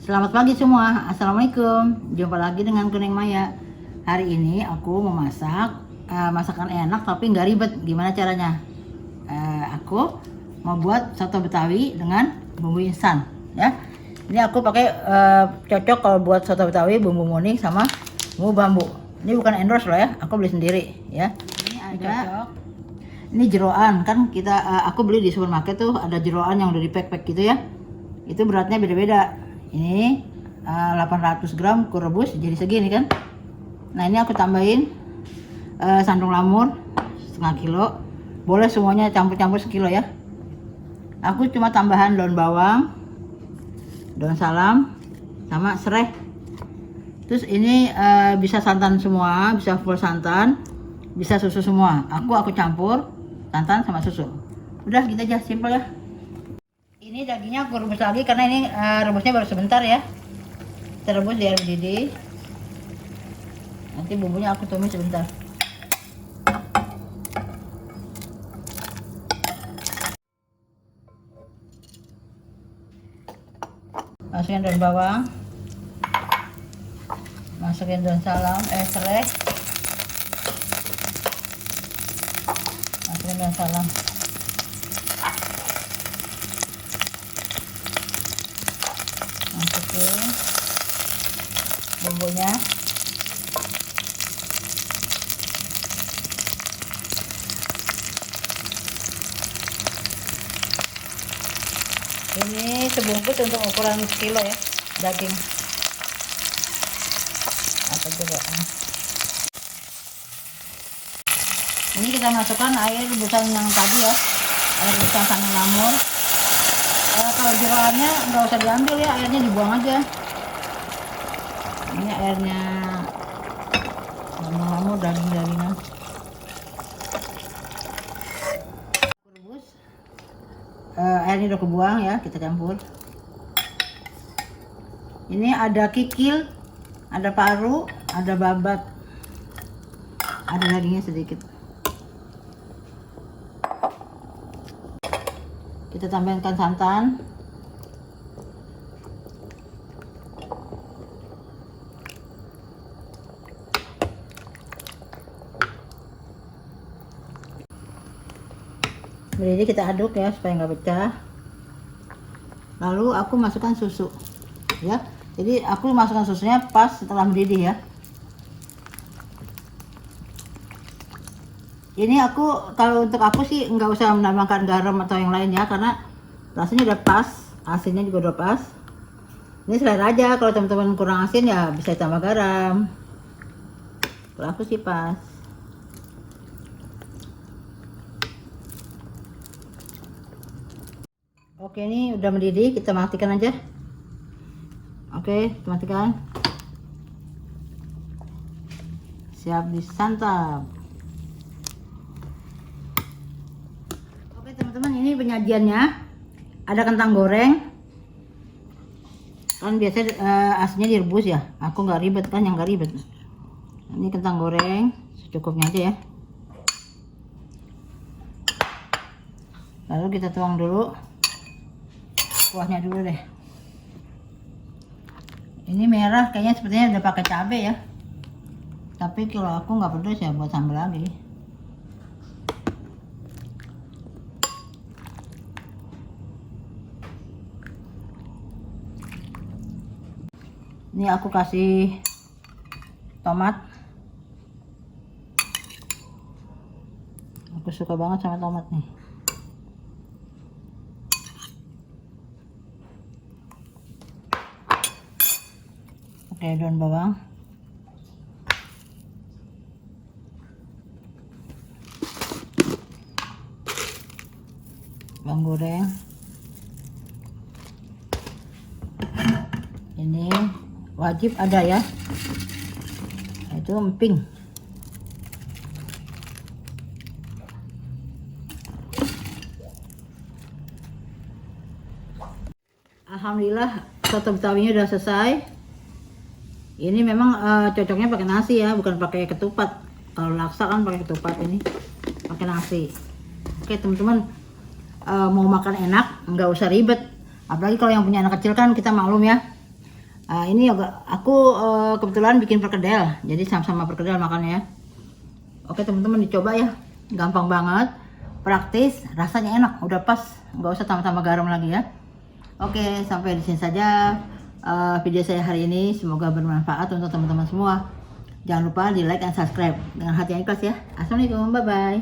Selamat pagi semua, Assalamualaikum. Jumpa lagi dengan Kuning Maya. Hari ini aku memasak masakan enak tapi nggak ribet. Gimana caranya? Aku mau buat soto Betawi dengan bumbu instan, ya. Ini aku pakai cocok kalau buat soto Betawi bumbu kuning sama bumbu bambu. Ini bukan endorse loh ya, aku beli sendiri, ya. Ini ada. Ini jeroan kan aku beli di supermarket tuh ada jeroan yang udah di pack gitu ya. Itu beratnya beda-beda. Ini 800 gram aku rebus jadi segini kan. Nah ini aku tambahin sandung lamur setengah kilo, boleh semuanya campur-campur sekilo ya. Aku cuma tambahan daun bawang, daun salam, sama serai. Terus ini bisa santan semua, bisa full santan, bisa susu semua. Aku campur santan sama susu. Udah gitu aja, simple ya. Ini dagingnya aku rebus lagi karena ini rebusnya baru sebentar ya. Kita rebus di air mendidih. Nanti bumbunya aku tumis sebentar. Masukin daun bawang, masukin daun salam, serai, masukin daun salam. Masukin bumbunya, ini sebungkus untuk ukuran sekilo ya daging atau jeroan. Ini kita masukkan air rebusan yang tadi ya, air rebusan sandung lamur. Kalau jeroannya nggak usah diambil ya, airnya dibuang aja. Ini airnya sandung lamur, daging-dagingan. Rebus, airnya udah kebuang ya, kita campur. Ini ada kikil, ada paru, ada babat, ada dagingnya sedikit. Kita tambahkan santan, jadi kita aduk ya supaya nggak pecah. Lalu aku masukkan susu ya, jadi aku masukkan susunya pas setelah mendidih ya. Ini kalau untuk aku sih nggak usah menambahkan garam atau yang lain ya, karena rasanya udah pas, asinnya juga udah pas. Ini selera aja, kalau teman-teman kurang asin ya bisa tambah garam. Kalau aku sih pas. Oke, ini udah mendidih, kita matikan aja. Oke, kita matikan. Siap disantap. Oke teman-teman, ini penyajiannya. Ada kentang goreng. Kan biasa asinnya direbus ya. Aku nggak ribet kan, yang nggak ribet. Ini kentang goreng, secukupnya aja ya. Lalu kita tuang dulu kuahnya dulu deh. Ini merah kayaknya sepertinya udah pakai cabai ya. Tapi kalau aku nggak pedes ya, buat sambal lagi. Ini aku kasih tomat. Aku suka banget sama tomat nih. Oke, daun bawang. Bawang goreng. Ini wajib ada ya, itu emping. Alhamdulillah soto betawinya udah selesai. Ini memang cocoknya pakai nasi ya, bukan pakai ketupat. Kalau laksa kan pakai ketupat, ini pakai nasi. Oke teman-teman, mau makan enak nggak usah ribet. Apalagi kalau yang punya anak kecil kan kita maklum ya, Ini aku kebetulan bikin perkedel, jadi sama-sama perkedel makannya ya. Oke teman-teman, dicoba ya, gampang banget, praktis, rasanya enak, udah pas, nggak usah tambah-tambah garam lagi ya. Oke, sampai di sini saja video saya hari ini, semoga bermanfaat untuk teman-teman semua. Jangan lupa di like dan subscribe dengan hati yang ikhlas ya. Assalamualaikum, bye bye.